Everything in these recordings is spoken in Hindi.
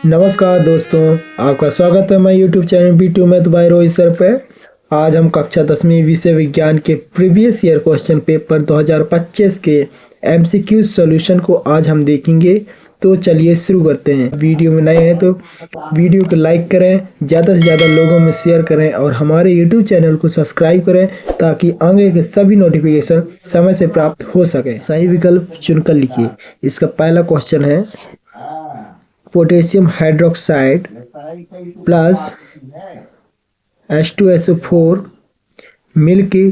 नमस्कार दोस्तों, आपका स्वागत है मैं YouTube channel B2 math bye Rohit sir पे। आज हम कक्षा 10वीं विषय विज्ञान के प्रीवियस ईयर क्वेश्चन पेपर 2025 के MCQ सॉल्यूशन को आज हम देखेंगे। तो चलिए शुरू करते हैं। वीडियो में नए हैं तो वीडियो को लाइक करें, ज़्यादा से ज़्यादा लोगों में शेयर करें और हमारे यूट्यूब चैनल को सब्सक्राइब करें ताकि आगे के सभी नोटिफिकेशन समय से प्राप्त हो सके। सही विकल्प चुनकर लिखिए। इसका पहला क्वेश्चन है, पोटेशियम हाइड्रोक्साइड प्लस H2SO4 मिलके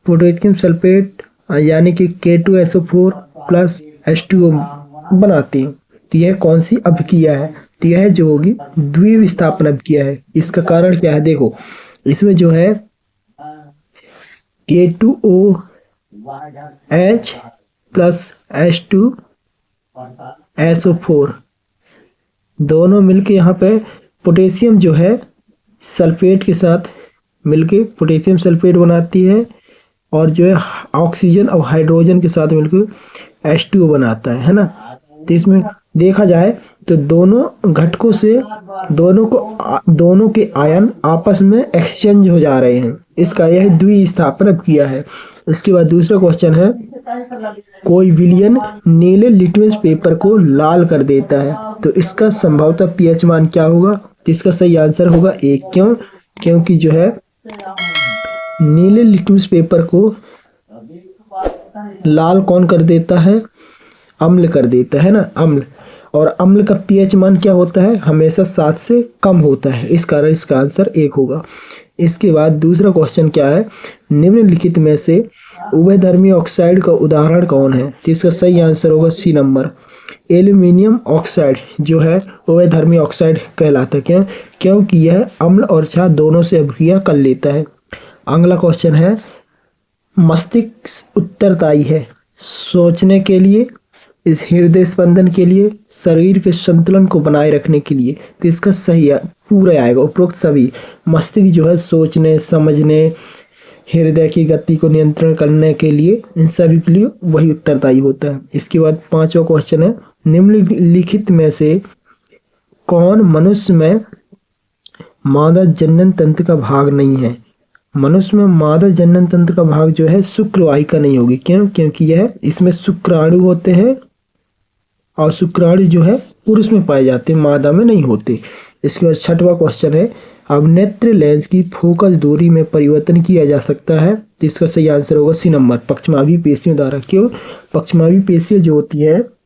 पोटेशियम सल्फेट यानी कि K2SO4 प्लस H2O बनाती हैं। तो यह कौन सी अभिक्रिया है? तो यह जो होगी द्विविस्थापन अभिक्रिया है। इसका कारण क्या है? देखो, इसमें जो है K2OH प्लस H2SO4 दोनों मिलके यहाँ पे पोटेशियम जो है सल्फेट के साथ मिलके पोटेशियम सल्फेट बनाती है और जो है ऑक्सीजन और हाइड्रोजन के साथ मिलकर H2O बनाता है ना। तो इसमें देखा जाए तो दोनों घटकों से दोनों के आयन आपस में एक्सचेंज हो जा रहे हैं। इसका यह द्विस्थापन अभिक्रिया है। इसके बाद दूसरा क्वेश्चन है, कोई विलयन नीले लिटमस पेपर को लाल कर देता है तो इसका संभवतः पीएच मान क्या होगा? तो इसका सही आंसर होगा 1। क्यों? क्योंकि जो है नीले लिटमस पेपर को लाल कौन कर देता है? अम्ल कर देता है ना, अम्ल। और अम्ल का पीएच मान क्या होता है? हमेशा 7 से कम होता है। इस कारण इसका आंसर 1 होगा। इसके बाद दूसरा क्वेश्चन क्या है, निम्नलिखित में से उभयधर्मी ऑक्साइड का उदाहरण कौन है? तो इसका सही आंसर होगा C नंबर, एल्यूमिनियम ऑक्साइड जो है उभयधर्मी ऑक्साइड कहलाता है। क्यों? क्योंकि यह अम्ल और क्षार दोनों से अभिक्रिया कर लेता है। अगला क्वेश्चन है, मस्तिष्क उत्तरदायी है सोचने के लिए, इस हृदय स्पंदन के लिए, शरीर के संतुलन को बनाए रखने के लिए। तो इसका सही पूरा आएगा उपरोक्त सभी। मस्तिष्क जो है सोचने, समझने, हृदय की गति को नियंत्रण करने के लिए, इन सभी के लिए वही उत्तरदायी होता है। इसके बाद पांचवा क्वेश्चन है, निम्नलिखित में से कौन मनुष्य में मादा जनन तंत्र का भाग नहीं है? मनुष्य में मादा जनन तंत्र का भाग जो है शुक्रवाहिका नहीं होगी। क्यों? क्योंकि यह इसमें शुक्राणु होते हैं और शुक्राणु जो है पुरुष में पाए जाते हैं, मादा में नहीं होते। इसके बाद छठवां क्वेश्चन है, अब नेत्र लेंस की फोकल दूरी में परिवर्तन किया जा सकता है। तो इसका सही आंसर होगा C नंबर, पक्षमाभी पेशियों द्वारा। क्यों? पक्षमाभी पेशियां जो होती है,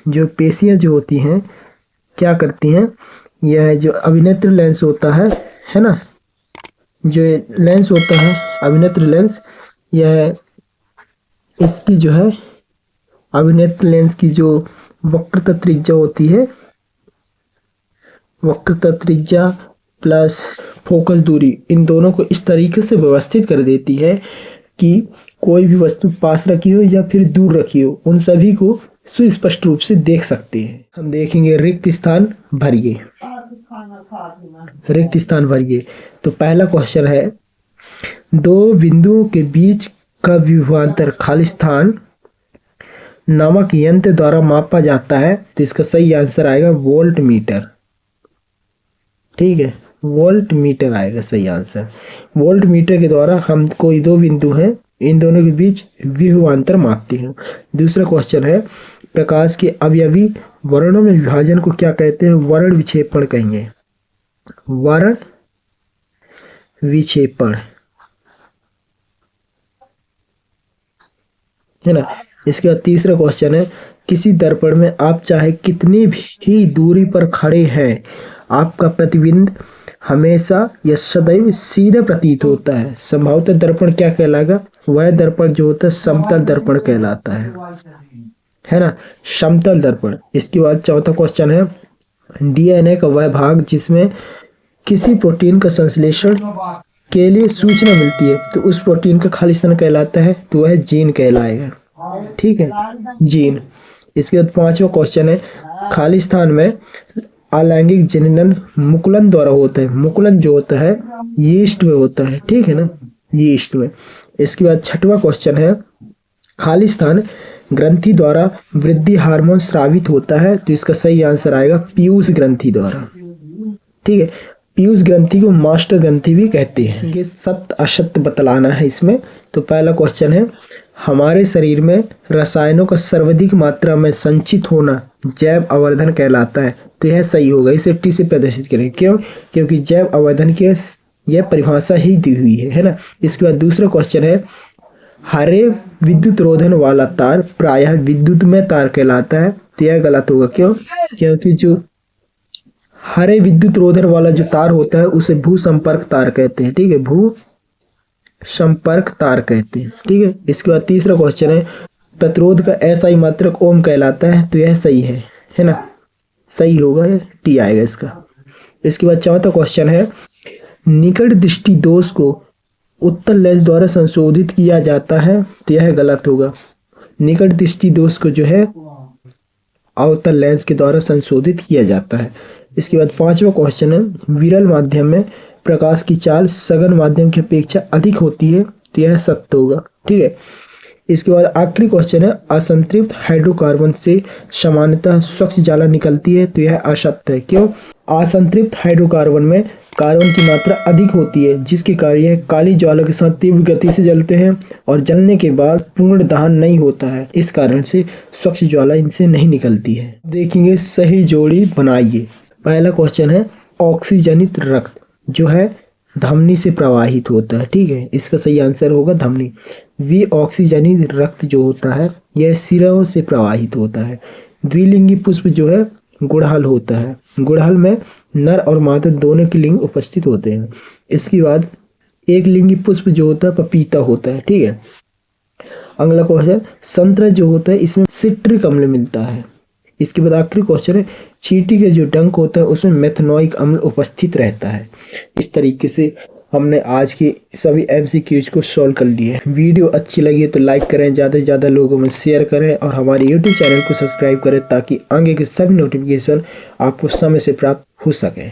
जो पेशियां जो होती हैं क्या करती हैं, यह जो अभिनेत्र लेंस होता है ना, जो लेंस होता है अभिनेत्र लेंस, यह इसकी जो है अभिनेत्र लेंस की जो वक्रता त्रिज्या होती है, वक्रता त्रिज्या प्लस फोकल दूरी, इन दोनों को इस तरीके से व्यवस्थित कर देती है कि कोई भी वस्तु पास रखी हो या फिर दूर रखी हो, उन सभी को सुस्पष्ट रूप से देख सकते हैं। हम देखेंगे रिक्त स्थान भरिए। रिक्त स्थान भरिए। तो पहला क्वेश्चन है, दो बिंदुओं के बीच का विभवांतर खाली स्थान नामक यंत्र द्वारा मापा जाता है। तो इसका सही आंसर आएगा वोल्ट मीटर। ठीक है, वोल्ट मीटर आएगा सही आंसर। वोल्ट मीटर के द्वारा हम कोई दो बिंदु हैं, इन दोनों के बीच विभवांतर मापते हैं। दूसरा क्वेश्चन है, प्रकाश के अवयवी वर्णों में विभाजन को क्या कहते हैं? वर्ण विक्षेपण कहेंगे, वर्ण विक्षेपण, है ना। इसके बाद तीसरा क्वेश्चन है, किसी दर्पण में आप चाहे कितनी भी दूरी पर खड़े हैं, आपका प्रतिबिंब हमेशा या सदैव सीधा प्रतीत होता है। संभवतः दर्पण क्या कहलाएगा? वह दर्पण जो होता है समतल दर्पण कहलाता है ना, समतल दर्पण। इसके बाद चौथा क्वेश्चन है, DNA का वह भाग जिसमें किसी प्रोटीन का संश्लेषण के लिए सूचना मिलती है, तो उस प्रोटीन का खाली स्थान कहलाता है, तो वह जीन कहलाएगा। ठीक है, जीन। इसके बाद पांचवा क्वेश्चन है, खाली स्थान में अलैंगिक जनन मुकुलन द्वारा होता है। मुकुलन जो होता है यीस्ट में होता है, ठीक है ना, यीस्ट में। इसके बाद छठवां क्वेश्चन है, खाली स्थान ग्रंथि द्वारा वृद्धि हार्मोन स्रावित होता है, तो इसका सही आंसर आएगा पीयूष ग्रंथि द्वारा। ठीक है, पीयूष ग्रंथि को मास्टर ग्रंथि भी कहते हैं। ये सत्य असत्य बतलाना है इसमें। तो पहला क्वेश्चन है, हमारे शरीर में रसायनों का सर्वाधिक मात्रा में संचित होना जैव आवर्धन कहलाता है, तो यह सही होगा। इसे टी से प्रदर्शित करें। क्यों? क्योंकि जैव आवर्धन की यह परिभाषा ही दी हुई है ना। इसके बाद दूसरा क्वेश्चन है, हरे विद्युत रोधन वाला तार प्रायः विद्युतमय तार कहलाता है, तो यह गलत होगा। क्यों? क्योंकि जो हरे विद्युत रोधन वाला जो तार होता है उसे भू संपर्क तार कहते हैं। ठीक है, भू संपर्क तार कहते हैं। ठीक है, इसके बाद तीसरा क्वेश्चन है, प्रतिरोध का एसआई मात्रक ओम कहलाता है, तो यह सही है ना, सही होगा, टी आएगा इसका। इसके बाद चौथा क्वेश्चन है, निकट दृष्टि दोष को उत्तल लेंस द्वारा संशोधित किया जाता है, तो यह गलत होगा। निकट दृष्टि दोष को जो है अवतल लेंस के द्वारा संशोधित किया जाता है। इसके बाद पांचवा क्वेश्चन है, विरल माध्यम में प्रकाश की चाल सघन माध्यम की अपेक्षा अधिक होती है, तो यह सत्य होगा। ठीक है, इसके बाद आखिरी क्वेश्चन है, असंतृप्त हाइड्रोकार्बन से सामान्यतः स्वच्छ ज्वाला निकलती है, तो यह असत्य है। क्यों? असंतृप्त हाइड्रोकार्बन में कार्बन की मात्रा अधिक होती है, जिसके कारण यह काली ज्वाला के साथ तीव्र गति से जलते हैं और जलने के बाद पूर्ण दहन नहीं होता है। इस कारण से स्वच्छ ज्वाला इनसे नहीं निकलती है। देखेंगे सही जोड़ी बनाइए। पहला क्वेश्चन है, ऑक्सीजनित रक्त जो है धमनी से प्रवाहित होता है। ठीक है, इसका सही आंसर होगा धमनी। वी ऑक्सीजनित रक्त जो होता है यह सिरों से प्रवाहित होता है। द्विलिंगी पुष्प जो है गुड़हल होता है। गुड़हल में नर और मादा दोनों के लिंग उपस्थित होते हैं। इसके बाद एक लिंगी पुष्प जो होता है पपीता होता है। ठीक है, अगला क्वेश्चन, संतरा जो होता है इसमें सिट्रिक अम्ल मिलता है। इसके बाद आखिरी क्वेश्चन है, चींटी का जो डंक होता है उसमें मेथनोइक अम्ल उपस्थित रहता है। इस तरीके से हमने आज के सभी एमसीक्यूज को सॉल्व कर लिए। वीडियो अच्छी लगी तो लाइक करें, ज़्यादा से ज़्यादा लोगों में शेयर करें और हमारे यूट्यूब चैनल को सब्सक्राइब करें ताकि आगे के सभी नोटिफिकेशन आपको समय से प्राप्त हो सके।